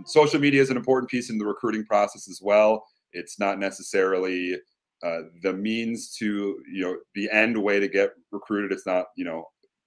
Social media is an important piece in the recruiting process as well. It's not necessarily the means to, the end way to get recruited. It's not,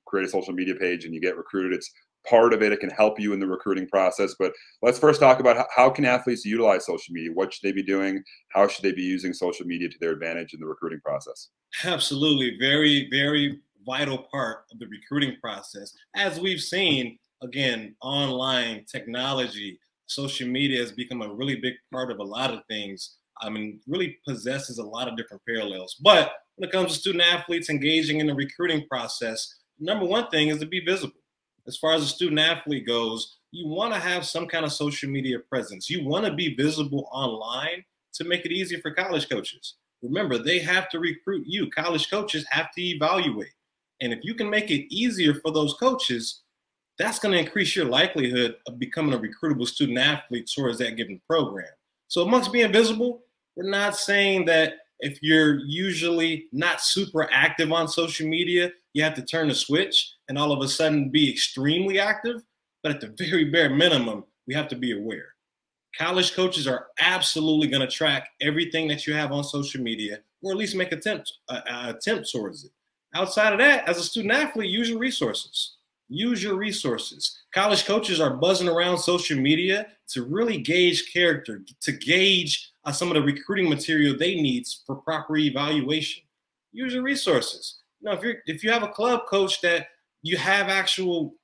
create a social media page and you get recruited. It's part of it. It can help you in the recruiting process. But let's first talk about how can athletes utilize social media? What should they be doing? How should they be using social media to their advantage in the recruiting process? Absolutely. Very, very vital part of the recruiting process. As we've seen, again, online technology, social media has become a really big part of a lot of things. I mean, really possesses a lot of different parallels. But when it comes to student athletes engaging in the recruiting process, number one thing is to be visible. As far as a student athlete goes, you want to have some kind of social media presence. You want to be visible online to make it easier for college coaches. Remember, they have to recruit you. College coaches have to evaluate. And if you can make it easier for those coaches, that's going to increase your likelihood of becoming a recruitable student athlete towards that given program. So amongst being visible, we're not saying that if you're usually not super active on social media, you have to turn the switch and all of a sudden be extremely active. But at the very bare minimum, we have to be aware. College coaches are absolutely going to track everything that you have on social media, or at least make attempt towards it. Outside of that, as a student athlete, use your resources. Use your resources. College coaches are buzzing around social media to really gauge character, to gauge some of the recruiting material they need for proper evaluation. Use your resources. If you have a club coach that you have actual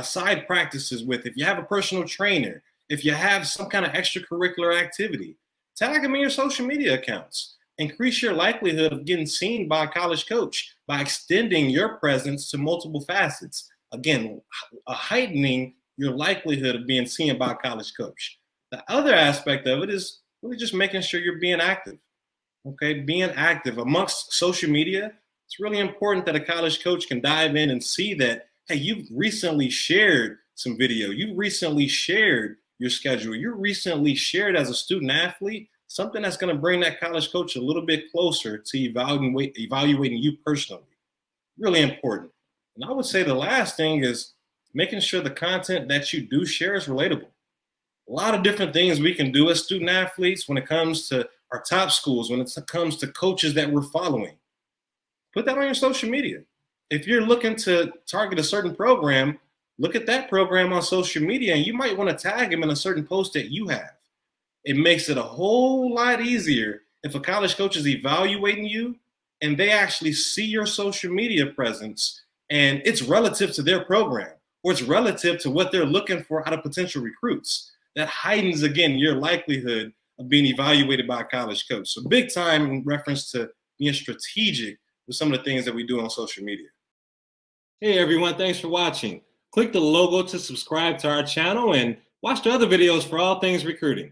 side practices with, if you have a personal trainer, if you have some kind of extracurricular activity, tag them in your social media accounts. Increase your likelihood of getting seen by a college coach by extending your presence to multiple facets. Again, heightening your likelihood of being seen by a college coach. The other aspect of it is really just making sure you're being active. Okay, being active amongst social media. It's really important that a college coach can dive in and see that, hey, you've recently shared some video. You've recently shared your schedule. You recently shared as a student athlete something that's going to bring that college coach a little bit closer to evaluating you personally. Really important. And I would say the last thing is making sure the content that you do share is relatable. A lot of different things we can do as student athletes when it comes to our top schools, when it comes to coaches that we're following. Put that on your social media. If you're looking to target a certain program, look at that program on social media, and you might want to tag them in a certain post that you have. It makes it a whole lot easier if a college coach is evaluating you and they actually see your social media presence and it's relative to their program or it's relative to what they're looking for out of potential recruits. That heightens, again, your likelihood of being evaluated by a college coach. So big time in reference to being strategic with some of the things that we do on social media. Hey, everyone. Thanks for watching. Click the logo to subscribe to our channel and watch the other videos for all things recruiting.